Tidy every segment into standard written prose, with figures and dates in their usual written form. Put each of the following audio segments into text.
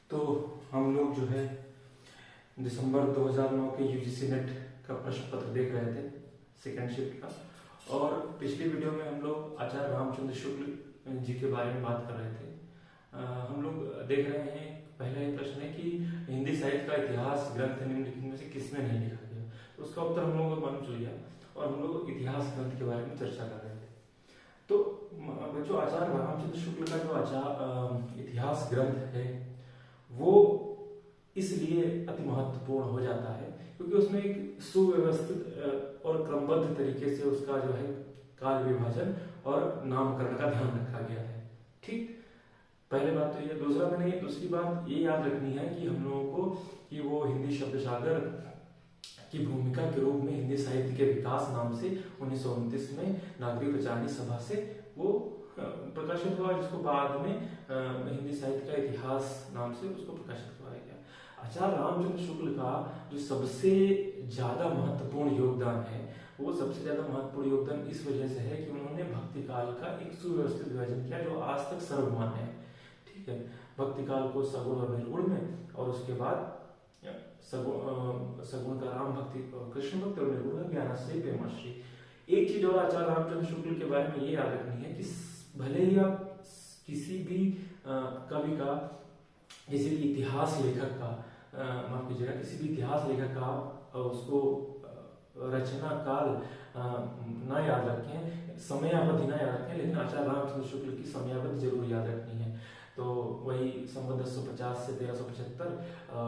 तो हम लोग जो है दिसंबर 2009 के यूजीसी नेट का प्रश्न पत्र देख रहे थे सेकेंड शिफ्ट का। और पिछली वीडियो में हम लोग आचार्य रामचंद्र शुक्ल जी के बारे में बात कर रहे थे। हम लोग देख रहे हैं, पहला ये प्रश्न है कि हिंदी साहित्य का इतिहास ग्रंथ निम्नलिखित में से किसमें नहीं लिखा गया। तो उसका उत्तर हम लोगों को मालूम चल गया और हम लोग इतिहास ग्रंथ के बारे में चर्चा कर रहे थे। तो बच्चों, आचार्य रामचंद्र शुक्ल का जो इतिहास ग्रंथ है वो इसलिए अति महत्वपूर्ण हो जाता है क्योंकि उसमें एक सुव्यवस्थित और क्रमबद्ध तरीके से उसका जो है काल विभाजन और नामकरण का ध्यान रखा गया है। ठीक, पहले बात तो ये। दूसरी बात ये याद रखनी है कि हम लोगों को कि वो हिंदी शब्द सागर की भूमिका के रूप में हिंदी साहित्य के विकास नाम से 1929 में नागरिक प्रचारणी सभा से वो प्रकाशित हुआ, जिसको बाद में हिंदी साहित्य का इतिहास नाम से उसको प्रकाशित करवाया गया। आचार्य रामचंद्र शुक्ल का जो सबसे ज्यादा महत्वपूर्ण योगदान है वो सबसे ज्यादा महत्वपूर्ण योगदान इस वजह से है कि उन्होंने भक्ति काल का एक सुव्यवस्थित विभाजन किया जो आज तक सर्वमान्य है। ठीक है, भक्ति काल को सगुण और निर्गुण में, और उसके बाद सगुण का राम भक्ति, कृष्ण भक्ति और निर्गुण का ज्ञानाश्रय प्रेमाश्रय। एक चीज और आचार्य रामचंद्र शुक्ल के बारे में ये याद रखनी है कि भले ही आप किसी भी कवि का, किसी भी इतिहास लेखक का, माफ कीजिएगा, किसी भी इतिहास लेखक का उसको रचना काल ना याद रखें, समयावधि ना याद रखें, लेकिन आचार्य रामचंद्र शुक्ल की समयावधि जरूर याद रखनी है। तो वही संवत 1050 से 1375,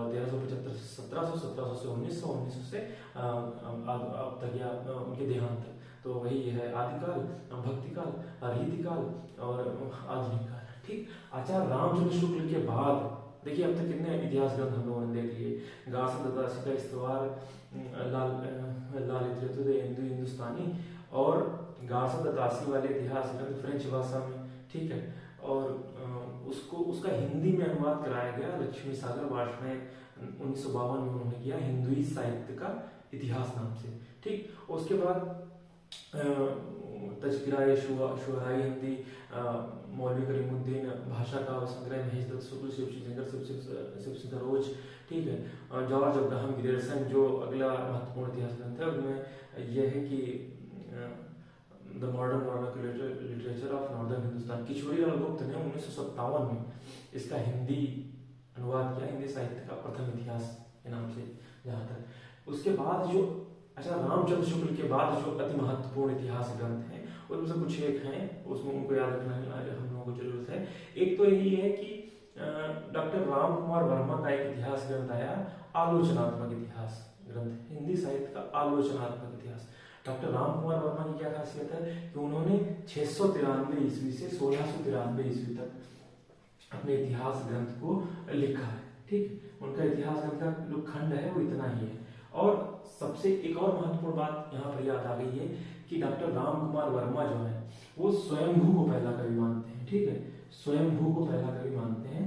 1375 से 1700, 1700 से 1900, 1900 से अब तक या उनके देहांत तक। तो वही है आदिकाल, भक्तिकाल, रीतिकाल और आधुनिक काल। ठीक, आचार्य रामचंद्र शुक्ल के बाद देखिए अब तक कितने इतिहास ग्रंथ हम लोगों ने देख लिए। गासा दत्तासी का इस्तवार, लाल हिंदुस्तानी और गासा दत्तासी वाले इतिहास ग्रंथ फ्रेंच भाषा में। ठीक है, और उसका हिंदी में अनुवाद कराया गया लक्ष्मी सागर वार्ष्णेय 1952 में उन्होंने किया, हिंदुई साहित्य का इतिहास नाम से। ठीक, उसके बाद तज़किरा शुअराई हिंदी, मौलवी करीमुद्दीन, भाषा का संग्रह महेश दत्त शुक्ल, शिव सिंह सरोज। ठीक है, जॉर्ज अब्राहम ग्रियर्सन जो अगला महत्वपूर्ण इतिहास ग्रंथ है, उनमें यह है कि the modern literature of northern Hindustan, Kishorilal गुप्त ने 1957 में इसका हिंदी अनुवाद किया, हिंदी साहित्य का प्रथम इतिहास के नाम से। जहाँ तक उसके बाद जो अच्छा रामचंद्र शुक्ल के बाद जो अति महत्वपूर्ण इतिहास ग्रंथ हैं उनमें से कुछ एक हैं, उसमें उनको याद रखना हम लोगों को जरूरत है। एक तो यही है कि डॉक्टर राम कुमार वर्मा का एक इतिहास ग्रंथ आया, आलोचनात्मक इतिहास ग्रंथ, हिंदी साहित्य का आलोचनात्मक इतिहास। डॉक्टर राम कुमार वर्मा की क्या खासियत है कि उन्होंने 693 ईस्वी से 1693 ईस्वी तक अपने इतिहास ग्रंथ को लिखा है। ठीक, उनका इतिहास ग्रंथ का जो खंड है वो इतना ही है। और सबसे एक और महत्वपूर्ण बात यहाँ पर याद आ गई है कि डॉक्टर राम कुमार वर्मा जो है वो स्वयंभू को पहला कवि मानते हैं। ठीक है, स्वयंभू को पहला कवि मानते हैं।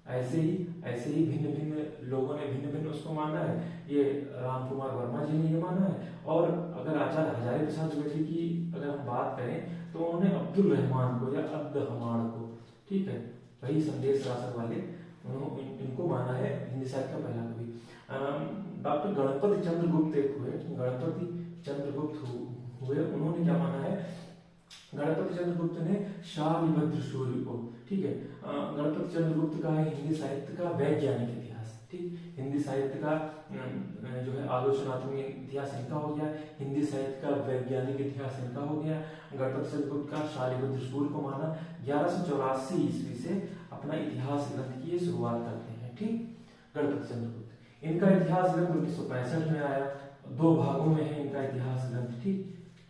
ऐसे ही भिन्न भिन्न लोगों ने भिन्न भिन्न उसको माना है। ये राम कुमार वर्मा जी ने ये माना है। और अगर आचार्य हजारी प्रसाद जुवेली की अगर हम बात करें तो उन्होंने अब्दुल रहमान को या अब्द हमार को, ठीक है, वही संदेश रासक वाले, इनको माना है हिंदी साहित्य का पहला कवि। डॉक्टर गणपति चंद्रगुप्त एक हुए, उन्होंने क्या माना है, गणपति चंद्रगुप्त ने शालिभद्र सूर्य को, ठीक है, गणपति चंद्रगुप्त का है हिंदी साहित्य का वैज्ञानिक इतिहास। ठीक, हिंदी साहित्य का जो है आलोचनात्मक इतिहास इनका हो गया, हिंदी साहित्य का वैज्ञानिक इतिहास इनका हो गया। गणपति चंद्रगुप्त का शालिभद्र सूर्य को माना। 1184 ईस्वी से अपना इतिहास ग्रंथ की शुरुआत करते हैं। ठीक, गणपति चंद्रगुप्त, इनका इतिहास ग्रंथ 1965 में आया, 2 भागों में है इनका इतिहास ग्रंथ। ठीक,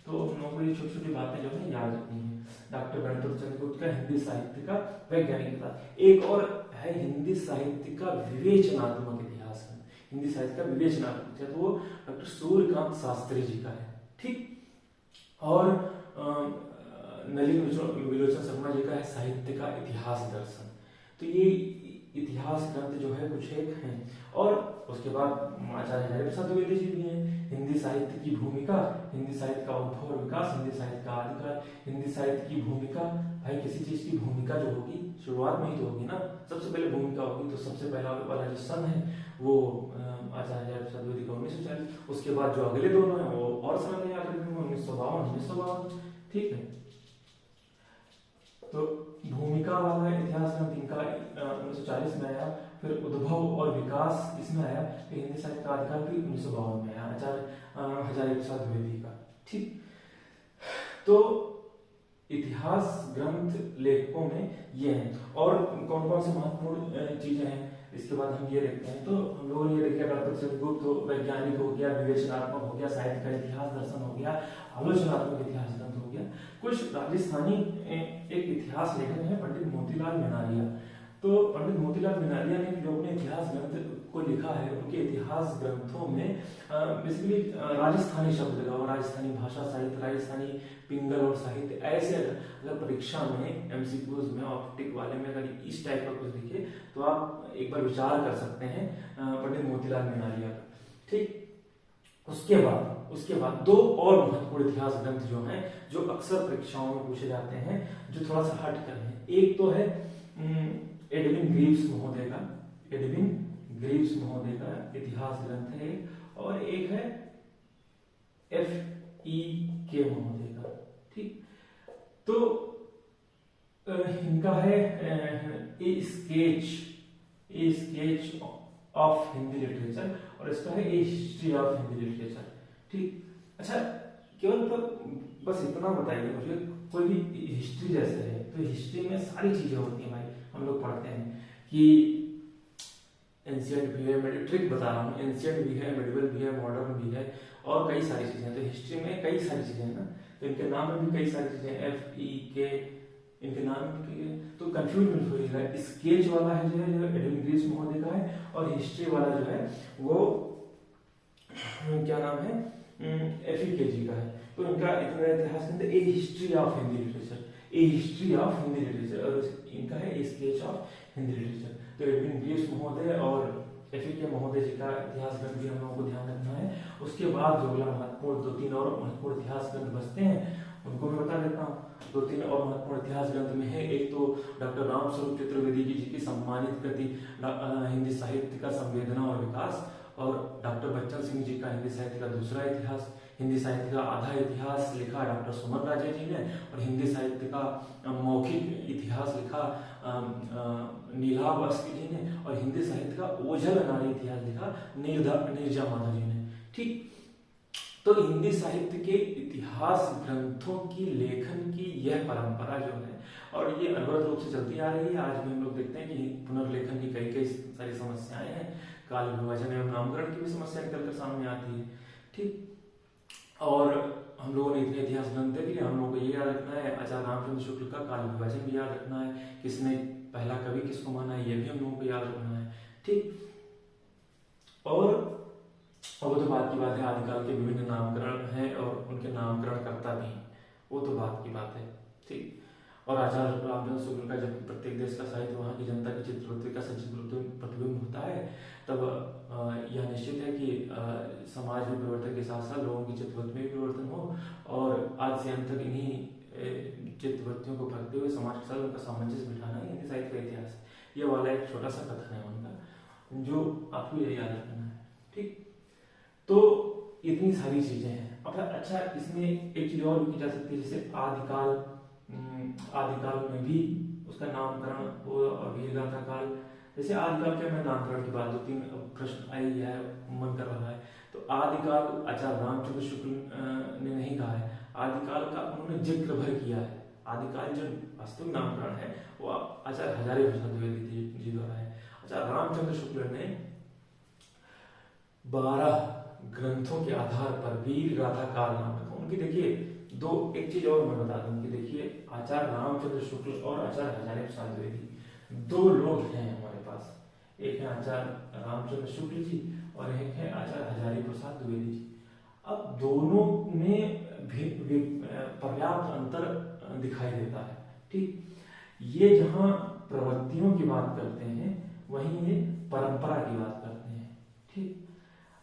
तो हम लोगों को ये छोटी छोटी बातें जो है याद रखनी है। डॉक्टर गणपति चंद्रगुप्त का हिंदी साहित्य का वैज्ञानिक इतिहास। एक और है हिंदी साहित्य का विवेचनात्मक इतिहास है, हिंदी साहित्य का विवेचनात्मक इतिहास, वो डॉक्टर सूर्यकांत शास्त्री जी का है। ठीक, और नलिन विलोचन शर्मा जी का है साहित्य का इतिहास दर्शन। तो ये इतिहास ग्रंथ जो है कुछ एक हैं। और उसके बाद आचार्य हजारी प्रसाद द्विवेदी जी भी हैं। हिंदी साहित्य की भूमिका, हिंदी साहित्य का उद्भव और विकास, हिंदी साहित्य का आदिकाल। हिंदी साहित्य की भूमिका, भाई किसी चीज की भूमिका जो होगी शुरुआत में ही तो होगी ना, सबसे पहले भूमिका होगी। तो सबसे पहला वाला जो सन है वो आचार्य हजारी प्रसाद द्विवेदी का 1940। उसके बाद जो अगले दोनों हैं वो और सन में आकर 1952। ठीक है, तो भूमिका वाला इतिहास ग्रंथ इनका 1940 में आया। फिर उद्भव और विकास इसमें आया। फिर हिंदी साहित्य का आदिकाल भी 1952 में आया, आचार्य हजारी प्रसाद द्विवेदी का। ठीक, तो इतिहास ग्रंथ लेखकों में ये हैं। और कौन कौन से महत्वपूर्ण चीजें हैं इसके बाद हम ये देखते हैं। तो हम लोगों ने ये देखा गणपति चंद्रगुप्त तो वैज्ञानिक हो गया, विवेचनात्मक हो गया, साहित्य का इतिहास दर्शन हो गया, आलोचनात्मक इतिहास ग्रंथ हो गया। कुछ राजस्थानी एक इतिहास लेखक है पंडित मोतीलाल मेनारिया। तो पंडित मोतीलाल मेनारिया ने जो अपने इतिहास ग्रंथ को लिखा है, उनके इतिहास ग्रंथों में बेसिकली राजस्थानी शब्द लगाओ, राजस्थानी भाषा साहित्य, राजस्थानी पिंगल और साहित्य, ऐसे अगर परीक्षा में एमसीक्यूज में ऑप्टिक वाले में अगर इस टाइप का कुछ दिखे तो आप एक बार विचार कर सकते हैं पंडित मोतीलाल मेनारिया का। ठीक, उसके बाद दो और महत्वपूर्ण इतिहास ग्रंथ जो हैं, जो अक्सर परीक्षाओं में पूछे जाते हैं, जो थोड़ा सा हट कर हैं। एक तो है एडविन ग्रीव्स महोदय का इतिहास ग्रंथ है, और एक है F.E.K. महोदय का। ठीक, तो इनका है ए स्केच ऑफ हिंदी लिटरेचर, और इसका है ए हिस्ट्री ऑफ हिंदी लिटरेचर। ठीक, अच्छा, केवल बस इतना बताइए मुझे, कोई भी हिस्ट्री जैसे है तो हिस्ट्री में सारी चीजें होती हैं भाई, हम लोग पढ़ते हैं कि एंशिएंट भी है, ट्रिक बता रहा हूँ, एंशिएंट भी है, मेडिवल भी है, मॉडर्न भी है, और कई सारी चीजें। तो हिस्ट्री में कई सारी चीजें हैं ना, तो इनके नाम में भी कई सारी चीजें, F.E.K. इनके नाम में, तो कंफ्यूज मत होइएगा। स्केच वाला है जो एडविन ग्रीव्स महोदय का है, और हिस्ट्री वाला जो है वो क्या नाम है, F.E.K. जी का है। तो इनका इतना इतिहास है, ए हिस्ट्री ऑफ हिंदी लिटरेचर, और इनका है ए स्केच ऑफ हिंदी लिटरेचर। तो एडविन ग्रीव्स महोदय और F.E.K. महोदय जी का इतिहास ग्रंथ भी हम लोगों को ध्यान रखना है। उसके बाद जो अगला महत्वपूर्ण 2-3 और महत्वपूर्ण इतिहास ग्रंथ बचते हैं उनको मैं बता देता हूँ। 2-3 और महत्वपूर्ण इतिहास ग्रंथ में है, एक तो डॉक्टर रामस्वरूप चतुर्वेदी जी की सम्मानित कृति हिंदी साहित्य का संवेदना और विकास, और डॉक्टर बच्चन सिंह जी का हिंदी साहित्य का दूसरा इतिहास। हिंदी साहित्य का आधा इतिहास लिखा डॉक्टर सुमन राजे जी ने, और हिंदी साहित्य का मौखिक इतिहास लिखा नीलाभ अस्की जी ने, और हिंदी साहित्य का ओझल नारी इतिहास लिखा नीरजा माधव जी ने। ठीक, तो हिंदी साहित्य के इतिहास ग्रंथों की लेखन की यह परंपरा जो है, और ये अनवरत रूप से चलती आ रही है। आज भी हम लोग देखते हैं कि पुनर्लेखन की कई सारी समस्याएं हैं, काल विभाजन एवं नामकरण की भी समस्या निकलकर सामने आती है। ठीक, और हम लोगों ने इतने इतिहास ग्रंथ देख लिए, हम लोगों को ये याद रखना है आचार्य रामचंद्र शुक्ल का काल विभाजन भी याद रखना है, किसने पहला कवि किसको माना है ये भी हम लोगों को याद रखना है। ठीक, और वो तो बात की बात है, आदिकाल के विभिन्न नामकरण हैं और उनके नामकरण करता भी हैं, वो तो बात की बात है। ठीक, और आचार्य रामचंद्र शुक्ल का जब प्रत्येक देश का साहित्य वहाँ की जनता की चित्रवृत्ति का सचित्र प्रतिबिंब होता है, तब यह निश्चित है कि समाज में परिवर्तन के साथ साथ लोगों की चित्रवृत्ति में भी परिवर्तन हो, और आज से अंत तक इन्हीं चित्रवृत्तियों को पढ़ते हुए समाज के साथ उनका सामंजस्य बिठाना ही हिंदी साहित्य का इतिहास है। ये वाला एक छोटा सा कथन है उनका, जो आपको ये याद रखना है। ठीक, तो इतनी सारी चीजें हैं। अब अच्छा, इसमें एक चीज और की जा सकती है, जैसे आदिकाल में भी उसका नामकरण और वीरगाथा काल। जैसे आदिकाल के मैं नामकरण की बात 2-3 प्रश्न आई है, मन कर रहा है। तो आदिकाल आचार्य रामचंद्र शुक्ल ने नहीं कहा है, आदिकाल का उन्होंने जिक्र भर किया है। आदिकाल जो वास्तविक नामकरण है वो आचार्य हजारी प्रसाद द्विवेदी जी द्वारा है। आचार्य रामचंद्र शुक्ल ने 12 ग्रंथों के आधार पर वीर गाथा काल नाम रखा। उनकी देखिए एक चीज और मैं बता दूं कि देखिए आचार्य रामचंद्र शुक्ल और आचार्य हजारी प्रसाद द्विवेदी 2 लोग हैं हमारे पास। एक है आचार्य रामचंद्र शुक्ल जी और एक है आचार्य हजारी प्रसाद द्विवेदी जी। अब दोनों में पर्याप्त अंतर दिखाई देता है। ठीक, ये जहां प्रवृत्तियों की बात करते हैं वहीं ये परंपरा की बात करते हैं। ठीक,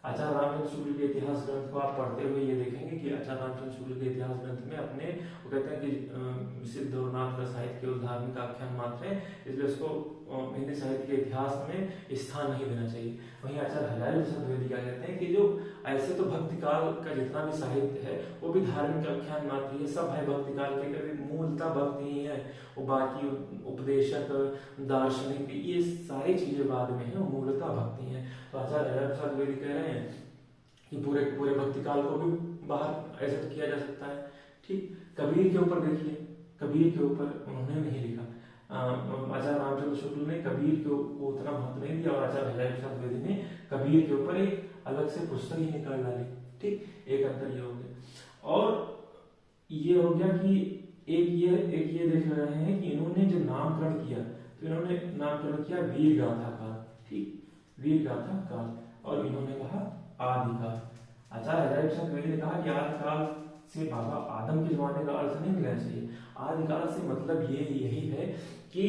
आचार्य रामचंद्र शुक्ल के इतिहास ग्रंथ को आप पढ़ते हुए ये देखेंगे कि आचार्य रामचंद्र शुक्ल के इतिहास ग्रंथ में अपने वो कहते हैं कि सिद्ध और नाथ का साहित्य केवल धार्मिक आख्यान मात्र है, इसलिए उसको हिंदी साहित्य के इतिहास में स्थान नहीं देना चाहिए। वहीं आचार्य हजारी प्रसाद द्विवेदी क्या कहते हैं कि जो ऐसे तो भक्ति काल का जितना भी साहित्य है वो भी धार्मिक आख्यान मात्र है, सब है भक्ति काल के, कभी मूलतः भक्ति ही है, वो बाकी उपदेशक दार्शनिक ये सारी चीजें बाद में है, वो मूलतः भक्ति है। तो आचार्य हजारी प्रसाद द्विवेदी कह रहे हैं कि पूरे पूरे भक्ति काल को भी बाहर ऐसे तो किया जा सकता है। ठीक, कबीर के ऊपर देखिए, कबीर के ऊपर उन्होंने नहीं लिखा, आचार्य रामचंद्र शुक्ल ने कबीर को उतना महत्व नहीं दिया और आचार्य हजारी प्रसाद द्विवेदी ने कबीर के ऊपर एक अलग से पुस्तक ही निकाल डाली। ठीक, एक अंतर ये हो गया। और ये हो गया कि एक ये देख रहे हैं कि इन्होंने जो नामकरण किया तो इन्होंने नामकरण किया वीर गाथा काल। ठीक, वीर गाथा काल, और इन्होंने कहा आदिकाल। आचार्य हजारी प्रसाद द्विवेदी ने कहा कि आदिकाल से बाबा आदम के जमाने का अर्थ नहीं लेना चाहिए, आदिकाल से मतलब यही है कि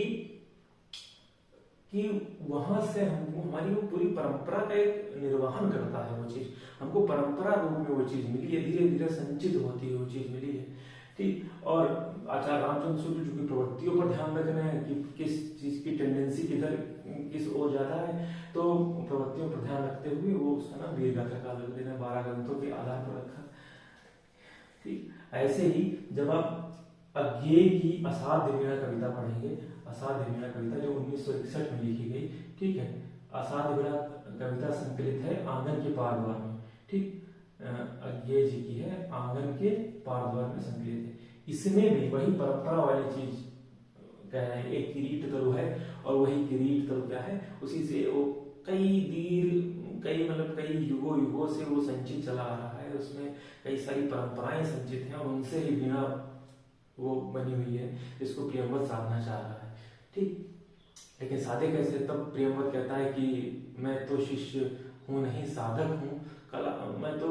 वहां से हमको हमारी वो पूरी परंपरा का एक निर्वहन करता है, वो चीज हमको परंपरा रूप में वो चीज मिली है, धीरे धीरे संचित होती है वो चीज मिली है। ठीक, और आचार्य रामचंद्र शुक्ल जो की प्रवृत्तियों पर ध्यान रख रहे हैं कि किस चीज की टेंडेंसी किधर किस ओर ज्यादा है, तो प्रवृत्तियों पर ध्यान रखते हुए वो उसका नाम वीर गाथा काल रख देना, 12 ग्रंथों के आधार पर रखा। ठीक, ऐसे ही जब आप अज्ञेय की असाध्य वीणा कविता पढ़ेंगे, असाध्य वीणा कविता जो 1961 में लिखी गई। ठीक है, असाध्य वीणा कविता संकलित है आंगन के पार द्वार में। ठीक, अज्ञेय जी की है, आंगन के पार द्वार में संकलित है। इसमें भी वही परंपरा वाली चीज कह रहे हैं, एक किरीट तरु है और वही किरीट तरु क्या है, उसी से वो कई युगों से वो संचित चला आ रहा है, उसमें कई सारी परंपराएं संचित हैं और उनसे ही वीणा वो बनी हुई है, जिसको प्रियंवद साधना चाह रहा है। ठीक, लेकिन साधे कैसे, तब प्रियंवद कहता है कि मैं तो शिष्य हूँ नहीं, साधक हूँ, कला मैं तो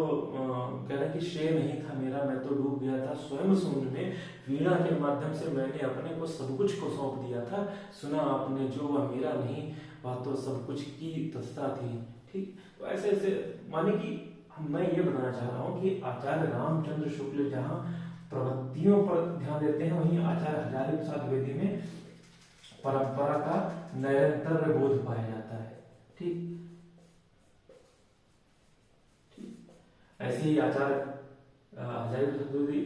कह रहा कि श्रेय नहीं था मेरा, मैं तो डूब गया था स्वयं शून्य में, वीणा के माध्यम से मैंने अपने को सब कुछ को सौंप दिया था, सुना आपने जो वह मेरा नहीं, वह तो सब कुछ की तस्ता थी। ठीक, तो ऐसे ऐसे माने कि मैं ये बताना चाह रहा हूँ कि आचार्य रामचंद्र शुक्ल जहाँ प्रवृत्तियों पर ध्यान देते हैं, वहीं आचार्य हजारी प्रसाद द्विवेदी में परंपरा का निरंतर बोध पाया जाता है। ठीक, ऐसे ही आचार्य हजारी प्रसाद द्विवेदी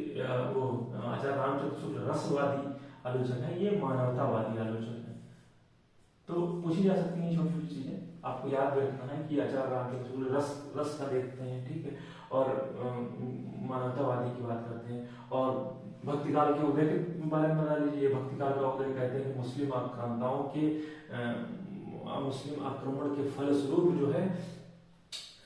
वो आचार्य रामचंद्र शुक्ल रसवादी आलोचक है, ये मानवतावादी आलोचक है। तो पूछी जा सकती है छोटी छोटी चीजें, आपको याद रखना है कि आचार्य रामचंद्र शुक्ल रस का देखते हैं। ठीक है, और मानवतावादी की बात करते हैं, और भक्ति काल के उदय के बारे में बता लीजिए। भक्ति काल का उदय कहते हैं कि मुस्लिम आक्रांताओं के मुस्लिम आक्रमण के फलस्वरूप जो है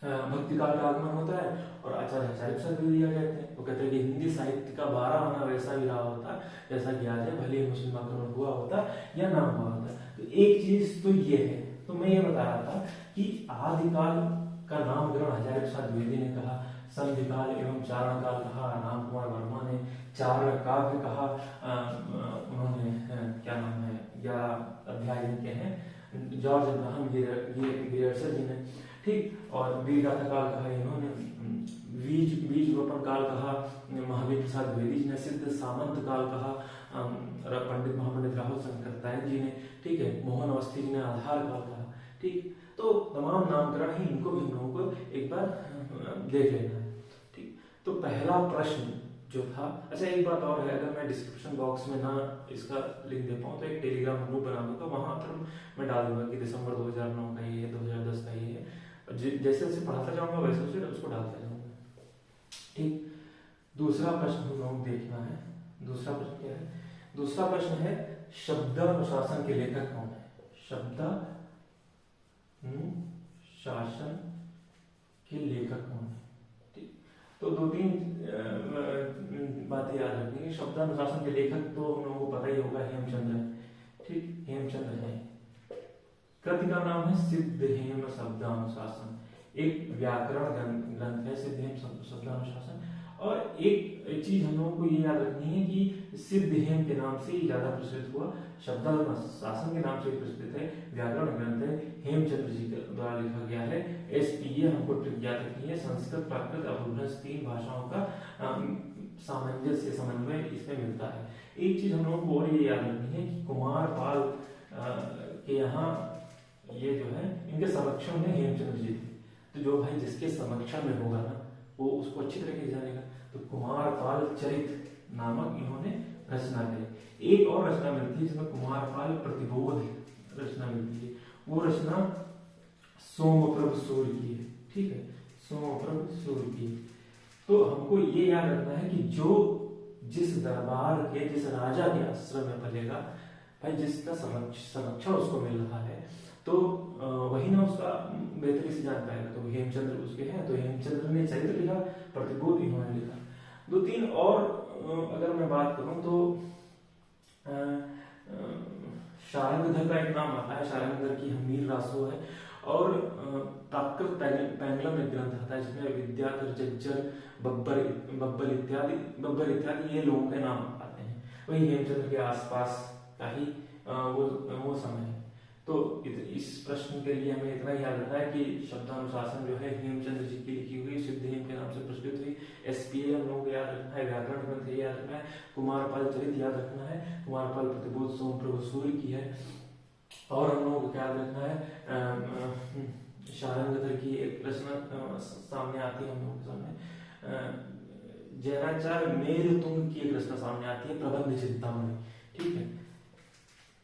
भक्ति काल का आगमन होता है। और आचार्य हजारी प्रसाद द्विवेदी कहते हैं, वो कहते हैं कि हिंदी साहित्य का 12 आना वैसा ही रहा होता जैसा कि आज है, भले ही मुस्लिम आक्रमण हुआ होता या ना हुआ होता। तो एक चीज तो ये है, तो मैं ये बता रहा था कि आदिकाल का नामकरण हजारी प्रसाद द्विवेदी ने कहा, संधिकाल एवं चारण काल कहा राम कुमार वर्मा ने, चारण काव्य कहा उन्होंने क्या नाम है 11 अध्याय जिनके हैं जॉर्ज अब्राहम गियर्सन जी ने। ठीक, और वीर गाथा काल कहा इन्होंने, बीज रोपण काल कहा महावीर प्रसाद द्विवेदी जी ने, सिद्ध सामंत काल कहा पंडित महापंडित राहुल शंकर तायक जी ने। ठीक है, मोहन अवस्थी जी ने आधार काल कहा। ठीक, तो तमाम नामकरण है, इनको भी हम लोगों को एक बार देख लेना है। ठीक, तो पहला प्रश्न जो था, अच्छा एक बात और है, अगर मैं डिस्क्रिप्शन बॉक्स में ना इसका लिंक दे पाऊँ तो एक टेलीग्राम ग्रुप बना दूंगा, वहां पर मैं डाल दूंगा कि दिसंबर 2009 का ये है, 2010 का ये है, जैसे जैसे पढ़ाता जाऊंगा वैसे वैसे उसको डालता जाऊंगा। ठीक, दूसरा प्रश्न हम लोग देखना है। दूसरा प्रश्न क्या है? दूसरा प्रश्न है शब्दानुशासन के लेखक कौन है? शब्दानुशासन के लेखक कौन है? ठीक, तो 2-3 बातें याद रखनी है। शब्दानुशासन के लेखक तो हम लोगों को पता ही होगा, हेमचंद्र है। ठीक, हेमचंद्र है। कृति का नाम है सिद्ध हेम शब्दानुशासन, एक व्याकरण ग्रंथ है सिद्ध हेम शब्दानुशासन। और एक चीज हम लोगों को ये याद रखनी है कि सिद्ध हेम के नाम से ही ज्यादा प्रचलित हुआ, शब्दानुशासन के नाम से प्रचलित है, व्याकरण ग्रंथ है, हेमचंद्र जी के द्वारा लिखा गया है। SPA हमको ट्रिक याद रखनी है, संस्कृत प्राकृत अपभ्रंश 3 भाषाओं का सामंजस्य समन्वय इसमें मिलता है। एक चीज हम लोगों को और ये याद रखनी है कि कुमारपाल के यहाँ ये जो है इनके समक्षम में हेमचंद्र जी थे, तो जो भाई जिसके समक्षम में होगा ना वो उसको अच्छी तरीके से जानेगा। तो कुमारपाल चरित नामक इन्होंने रचना करी। एक और रचना मिलती है जिसमें कुमारपाल प्रतिबोध रचना मिलती है, वो रचना सोमप्रभ सूर्य की है, ठीक है, सोमप्रभ सूर्य की। तो हमको ये याद रखना है कि जो जिस दरबार के जिस राजा के आश्रम में पलेगा भाई, जिसका संरक्षण उसको मिल रहा है, तो वही ना उसका बेहतरी से जान पाएगा। तो हेमचंद्र उसके हैं, तो हेमचंद्र ने चरित्र लिखा, प्रतिबोध इन्होंने लिखा। 2-3 और अगर मैं बात करूं तो शारंगधर का एक नाम आता है, शारंगधर की हमीर रासो है, और प्राकृत पैंगलम एक ग्रंथ आता है जिसमें विद्याधर, जज्जर, बब्बर इत्यादि ये लोगों के नाम आते हैं। वही हेमचंद्र के आसपास का ही वो समय है। तो इस प्रश्न के लिए हमें इतना याद रखना है कि शब्दानुशासन जो है हेमचंद्र जी की लिखी हुई सिद्ध हेम के नाम से प्रचलित हुई। SPA हम लोगों को याद रखना है, व्याकरण ग्रंथ याद रखना है, कुमारपाल चरित याद रखना है, कुमारपाल प्रतिबोध सोमप्रभ सूर्य की है, और हम लोगों को याद रखना है शारंगधर की एक रचना सामने आती है हम लोगों के सामने, जैनाचार्य मेरुतुंग की एक रचना सामने आती है, प्रबंध चिंतामणि, ठीक है,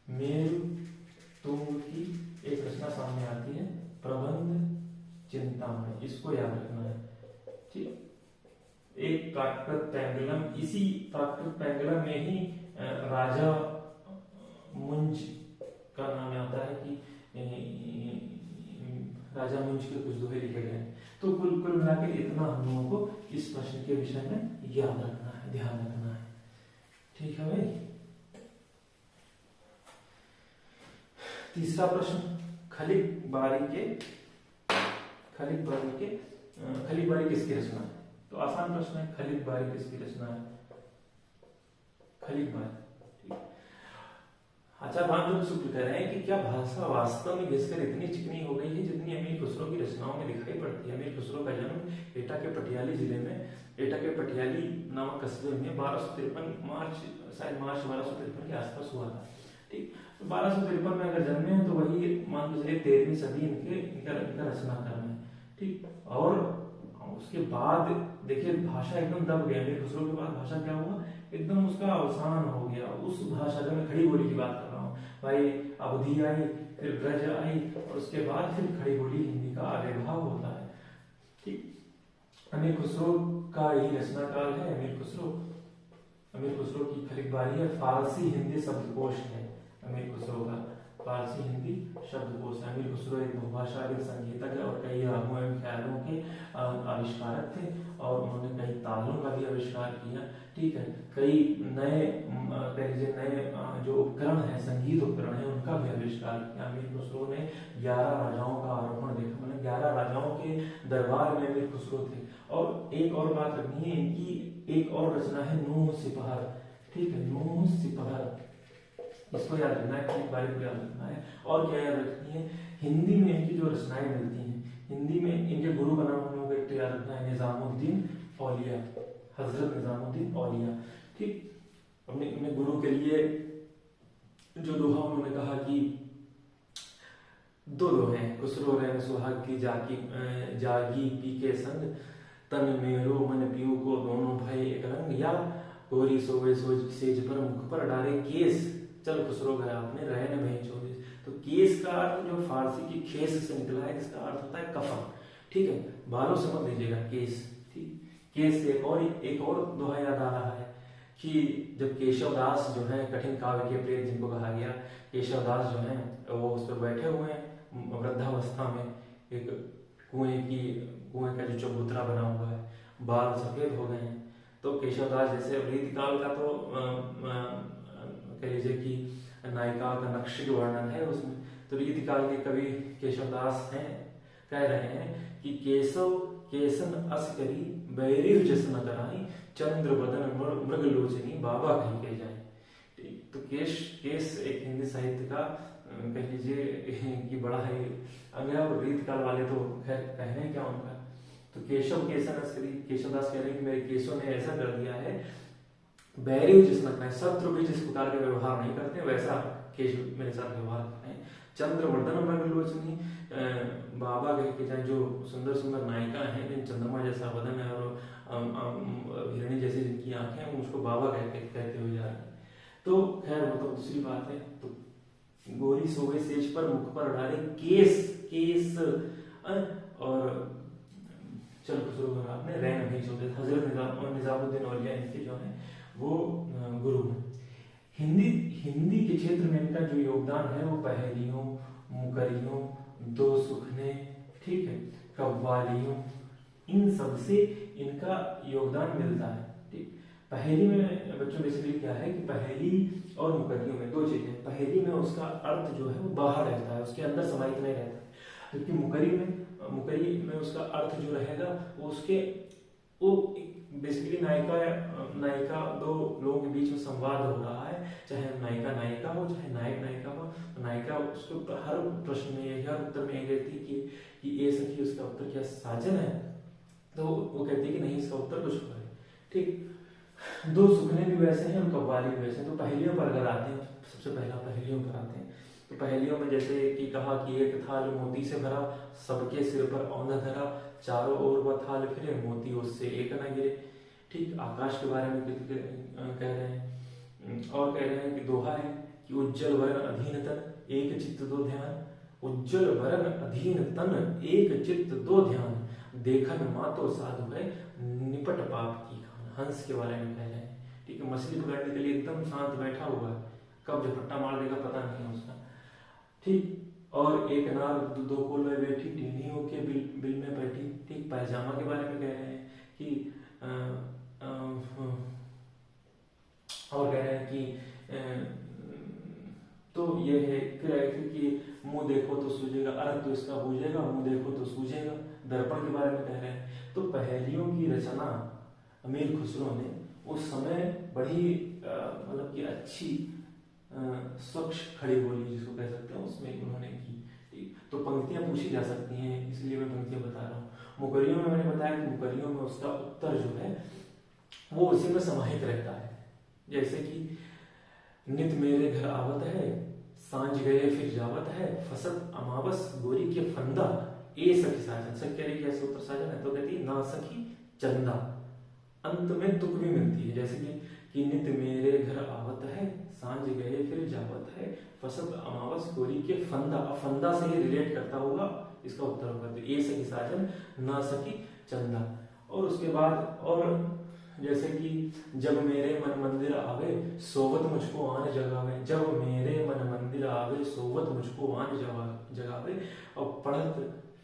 मेरुतुंग की एक रचना सामने आती है, प्रबंध चिंतामणि, इसको याद रखना है, ठीक। एक प्राकृत पैंगलम, इसी प्राकृत पैंगलम में ही राजा मुंज का नाम आता है कि राजा मुंज के कुछ दोहे लिखे गए हैं। तो कुल मिलाकर इतना हम लोगों को इस प्रश्न के विषय में याद रखना है, ध्यान रखना है, ठीक है भाई। तीसरा प्रश्न, खलिक बारी किसकी रचना है? तो आसान प्रश्न है, खलिक बारी किसकी रचना है? खलिक बारी। आचार्य भानुप्रभ शुक्ल कह रहे हैं कि क्या भाषा वास्तव में घिसकर इतनी चिकनी हो गई है जितनी अमीर खुसरो की रचनाओं में दिखाई पड़ती है। अमीर खुसरो का जन्म एटा के पटियाली जिले में, एटा के पटियाली नामक कस्बे में 1253 मार्च 1253 के आसपास हुआ था, ठीक। तो 1253 में अगर जन्मे हैं तो वही मान लो 13वीं सदी इनका रचनाक्रम है, ठीक। और उसके बाद देखिए भाषा एकदम दब गई। अमीर खुसरो के बाद भाषा क्या हुआ, एकदम उसका अवसान हो गया। उस भाषा का मैं खड़ी बोली की बात कर रहा हूँ भाई, अवधी आई, फिर ब्रज आई, और उसके बाद फिर खड़ी बोली हिंदी का आविर्भाव होता है, ठीक। अमीर खुसरो का यही रचना काल है। अमीर खुसरो की खलिक बारी है। फारसी हिंदी शब्दकोश है अमीर खुसरो का, फारसी हिंदी शब्दकोश है। अमीर खुसरो एक बहुभाषाविद संगीतज्ञ और कई रागों एवं ख्यालों के आविष्कारक थे, और उन्होंने कई तालों का भी आविष्कार किया, ठीक है। कई नए जो उपकरण है, संगीत उपकरण है, उनका भी आविष्कार किया। अमीर खुसरो ने 11 राजाओं का आरोहण देखा, मतलब 11 राजाओं के दरबार में अमीर खुसरो थे। और एक और बात रखनी है, इनकी एक और रचना है नूह सिपहर, ठीक है, नूह सिपहर, इसको याद रखना है, खलिक बारी को याद रखना है। और क्या याद रखनी है, हिंदी में इनकी जो रचनाएं मिलती हैं, हिंदी में इनके गुरु का नाम हम लोग को याद रखना है, निजामुद्दीन औलिया, हजरत निजामुद्दीन औलिया, ठीक। अपने गुरु के लिए जो दोहा उन्होंने कहा कि 2 दोहे हैं, खुसरो रैन सुहाग की जागी पी के संग, तन मेरो मन पीऊ को दोनों भाई एक रंग, या गोरी सोवे सेज पर मुख पर डाले केस, चल खुसरो घर आपने रहे न भई चोरी। तो केस का अर्थ जो फारसी की खेस से निकला है, जिसका अर्थ होता है कफन, ठीक है, बालों से मत लीजिएगा, केस, ठीक। केस से एक और दोहा याद आ रहा है कि जब केशवदास जो है, कठिन काव्य के प्रेत जिनको कहा गया, केशवदास जो है वो उस पर बैठे हुए हैं वृद्धावस्था में, एक कुएं का जो चबूतरा बना हुआ है, बाल सफेद हो गए हैं। तो केशवदास जैसे रीतिकाल का तो कह लीजिए कि नायिका का नक्श के वर्णन है उसमें, तो रीतिकाल के कवि केशवदास हैं, कह रहे हैं कि केशव केसन अस करी बैरिव जसन कराई चंद्र बदन मृगलोचनी बाबा कहीं के जाए। ठीक, तो केस एक हिंदी साहित्य का कह लीजिए कि बड़ा है अंग्रेज और रीत काल वाले तो खैर कहने क्या उनका। तो केशव केसन अस करी, केशवदास कह रहे हैं कि मेरे केशव ने ऐसा कर दिया है, बैरिव जसन कराई, शत्रु भी जिस प्रकार का व्यवहार नहीं करते वैसा केशव मेरे साथ व्यवहार करते हैं। चंद्रवर्धन मृगलोचनी बाबा कह के जाए, जो सुंदर सुंदर नायिका हैं जिन चंद्रमा जैसा वदन है और हिरणी जैसी जिनकी आंखें हैं, उसको बाबा कहते हुए जा रहे हैं। तो खैर वो तो दूसरी बात है। तो गोरी सोवे सेज पर मुख पर डाले केस और चलो शुरू करा आपने रैन नहीं सोते। हजरत निजामुद्दीन औलिया इनके जो है वो गुरु हैं। हिंदी के क्षेत्र में इनका जो योगदान है वो पहेलियों, मुकरियों, दो सुखने, ठीक है, कव्वालियों, इन सब से इनका योगदान मिलता है। ठीक, पहेली में बच्चों बेसिकली क्या है कि पहेली और मुकरियों में दो चीजें। पहेली में उसका अर्थ जो है वो बाहर रहता है, उसके अंदर समाहित नहीं रहता, जबकि मुकरी में उसका अर्थ जो रहेगा वो उसके वो बेसिकली नायिका दो लोगों के बीच में संवाद हो रहा है, चाहे नायिका हो चाहे नायिका हो। तो नायिका उसको हर प्रश्न में हर उत्तर में ये कहती है कि ये सखी, उसका उत्तर क्या साजन है? तो वो कहती है कि नहीं, इसका उत्तर कुछ और है। ठीक, दो सुखने भी वैसे हैं और कव्वाली भी वैसे हैं। तो पहेलियों पर अगर आते हैं, सबसे पहला पहेलियों पर आते हैं। तो पहेलियों में जैसे कि कहा कि एक थाल मोती से भरा, सबके सिर पर औंधा धरा, चारों ओर वह थाल फिरे, मोती उससे एक न गिरे। ठीक, आकाश के बारे में कह रहे हैं और कह रहे हैं कि दोहा है कि उज्जवल वरन अधीन तन एक चित्त दो ध्यान, उज्जवल वरन अधीन तन एक चित्त दो ध्यान, देखन मातो साधु है निपट पाप की खान। हंस के बारे में कह रहे हैं। ठीक है, मछली पकड़ने के लिए एकदम शांत बैठा हुआ है, कब झपट्टा मार देगा पता नहीं है उसका। ठीक, और एक नार दो कोल में बैठी, टीनियों के बिल में बैठी। ठीक, पैजामा के बारे में कह रहे हैं कि और कह रहे हैं कि तो ये है फिर कि मुंह देखो तो सूझेगा, अर्थ तो इसका बूझेगा, मुंह देखो तो सूझेगा। दर्पण के बारे में कह रहे हैं। तो पहेलियों की रचना अमीर खुसरो ने उस समय बड़ी मतलब कि अच्छी स्वच्छ खड़ी बोली जिसको कह सकते हैं उसमें उन्होंने की। तो पंक्तियां पूछी जा सकती हैं, इसलिए मैं पंक्तियां बता रहा हूँ। मुकरियों में मैंने बताया कि मुकरियों में उसका उत्तर जो है वो उसी में समाहित रहता है। जैसे कि नित मेरे घर आवत है, सांझ गए फिर जावत है, फसत अमावस गोरी के फंदा, ए सखी साजन। सखी कह रही है कैसे उत्तर साजन है, तो कहती है ना सखी चंदा। अंत में तुक भी मिलती है, जैसे कि नित मेरे घर आवत है, सांझ गए फिर जावत है, फसत अमावस गोरी के फंदा। फंदा से ही रिलेट करता होगा, इसका उत्तर होगा तो ए सखी साजन ना सखी चंदा। और उसके बाद और जैसे कि जब मेरे मन मंदिर आवे सोवत मुझको आन जगावे, जब मेरे मन मंदिर आवे सोवत मुझको आन जगावे, और पढ़त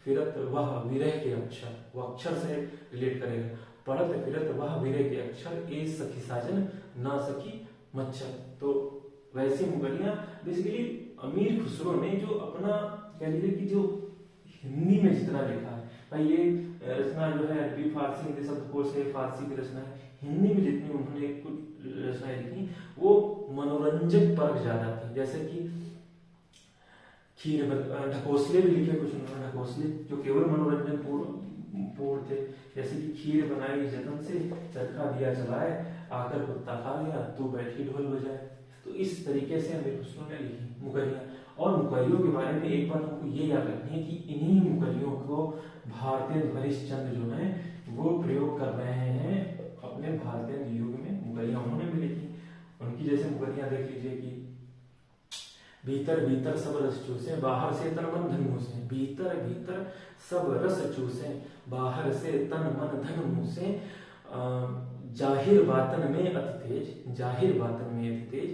फिरत वह विरह के अक्षर, वो अक्षर से रिलेट करेगा। पढ़त फिरत वह विरह के अक्षर, ए सखी साजन ना सखी मच्छर। तो वैसी मुगलियां बेसिकली अमीर खुसरो ने जो अपना कह लीजिए कि जो हिंदी में जितना लिखा है, भाई ये रचना जो है अरबी फारसी हिंदी शब्दकोश से फारसी की रचना है। हिंदी में जितनी उन्होंने कुछ रचनाएं लिखी वो मनोरंजक पर ज्यादा थी। जैसे कि खीर ढकोसले भी लिखे कुछ उन्होंने, ढकोसले जो केवल मनोरंजन पूर्ण थे। जैसे कि खीर बनाई जतन से, चरखा दिया चलाए, आकर कुत्ता खा गया, तू बैठी ढोल बजाए। तो इस तरीके से अमीर खुसरो ने लिखी मुकरियां। और मुकरियों के बारे में एक बात हमको ये याद रखनी है कि इन्हीं मुकरियों को भारतीय हरिश्चंद्र जो है वो प्रयोग कर रहे हैं अपने भारतीय युग में। मुकरियां उन्होंने भी लिखी, उनकी जैसे मुकरियां देख लीजिए कि भीतर भीतर सब रस चूसे, बाहर से तन मन धन मुसे, भीतर भीतर सब रस चूसे, बाहर से तन मन धन मुसे, जाहिर बातन में अति तेज, जाहिर बातन में अति तेज,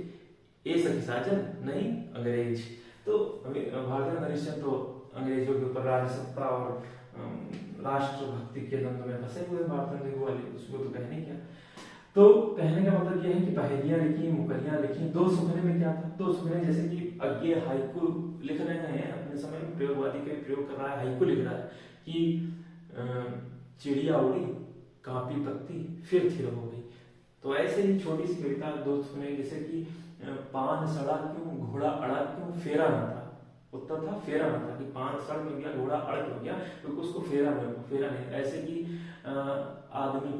ए सखी साजन नहीं अंग्रेज। तो भारतीय हरिश्चंद्र तो अंग्रेजों के ऊपर राजसत्ता और राष्ट्रभक्ति के द्वंद्व में फंसे हुए भारतीय वाले, उसको तो कहने क्या। तो कहने का मतलब यह है कि पहेलियां लिखी, मुकरियां लिखी। दो सुखने में क्या था, दो सुखने जैसे कि अज्ञे हाइकू लिख रहे हैं अपने समय में, प्रयोगवादी का प्रयोग कर रहा है, हाइकू लिख रहा है कि चिड़िया उड़ी कांपी पत्ती फिर थिर हो गई। तो ऐसे ही छोटी सी कविता दोस्त सुने, जैसे कि पान सड़ा क्यों घोड़ा अड़ा क्यों फेरा ना था। उत्तर था फेरा ना था, कि पान सड़ क्यों गया घोड़ा अड़ क्यों गया, क्योंकि उसको फेरा नहीं। ऐसे कि आदमी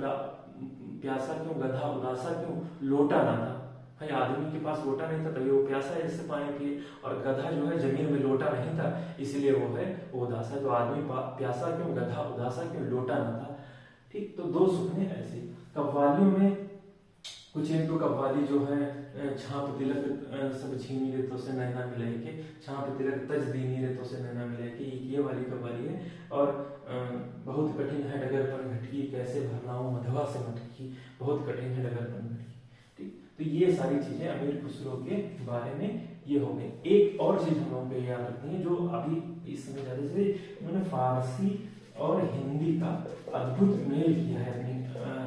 प्यासा क्यों गधा उदासा क्यों लोटा ना था। भाई आदमी के पास लोटा नहीं था तभी वो प्यासा है जिससे पानी पिए, और गधा जो है जमीन में लोटा नहीं था इसलिए वो है वो उदासा है। तो आदमी प्यासा क्यों गधा उदासा क्यों लोटा ना था। ठीक, तो दो सुखने ऐसे। कव्वालियों में कुछ एक दो कव्वाली जो है, छाप तिलक सब छीनी रे तो से नैना मिलाए के, छाप तिलक तज दीनी रे तो से नैना मिलाए के, ये वाली कव्वाली है। और बहुत कठिन है डगर पर घटकी, कैसे भरनाऊं मधवा से मटकी, बहुत कठिन है डगर पर घटकी। ठीक, तो ये सारी चीजें अमीर खुसरो के बारे में ये हो गई। एक और चीज हम लोगों को याद रखनी है, जो अभी इस समय ज्यादा से उन्होंने फारसी और हिंदी का अद्भुत मेल किया है अपनी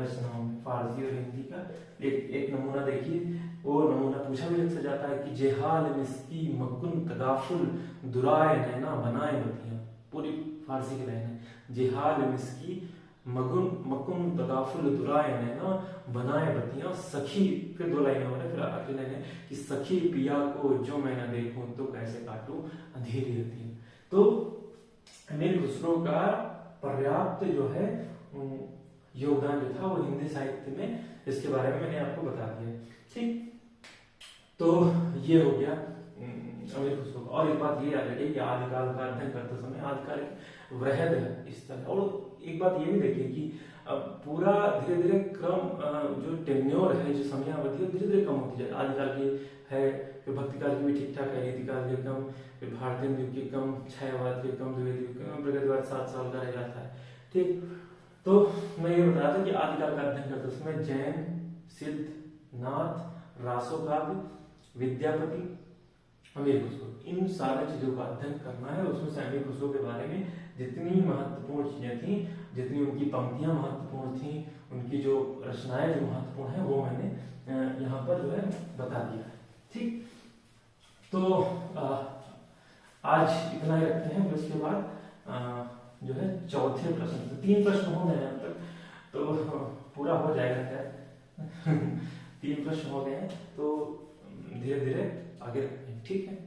रचनाओं में, फारसी और हिंदी का। एक नमूना देखिए, वो नमूना पूछा भी लग जाता है कि जेहाल मिस्की मकुन तगाफुल दुराए नैना बनाए बतियां। पूरी फारसी की लाइन है, जेहाल मिस्की मकुन तगाफुल दुराए नैना बनाए बतियां सखी। फिर दो लाइनें हो रही, फिर आखिरी लाइन है कि सखी पिया को जो मैं न देखूं तो कैसे काटूं अंधेरी रतियां। तो अमीर खुसरो का पर्याप्त जो है योगदान जो था वो हिंदी साहित्य में, इसके बारे में मैंने आपको बता दिया। ठीक, तो ये हो गया अमीर खुसरो। और एक बात ये याद रखिए कि आदिकाल का अध्ययन करते समय आदिकाल एक वृहद है इस तरह। और एक बात ये भी देखिए कि अब पूरा धीरे धीरे क्रम जो टेन्योर है, जो समयावधि है, धीरे धीरे कम होती जाए। आदिकाल की है, फिर भक्तिकाल की भी ठीक ठाक है, रीतिकाल के कम, फिर भारतीय युग के कम, छायावाद के कम, द्विवेदी युग के कम, प्रगतिवाद 7 साल का रह जाता है। ठीक, तो मैं ये बता रहा था कि आदिकाल का अध्ययन करते समय जैन, सिद्ध, नाथ, रासोकाव्य, विद्यापति, अमीर खुसरो, इन सारे चीजों का अध्ययन करना है। उसमें से अमीर खुसरो के बारे में जितनी महत्वपूर्ण चीजें थी, जितनी उनकी पंक्तियां महत्वपूर्ण थी, उनकी जो रचनाएं जो महत्वपूर्ण है, वो मैंने यहाँ पर जो है बता दिया है। ठीक, तो आज इतना ही रखते हैं। फिर उसके बाद जो है चौथे प्रश्न, तो 3 प्रश्न हो गए अब तक, तो पूरा हो जाएगा क्या 3 प्रश्न हो गए हैं, तो धीरे धीरे आगे रखते हैं। ठीक है।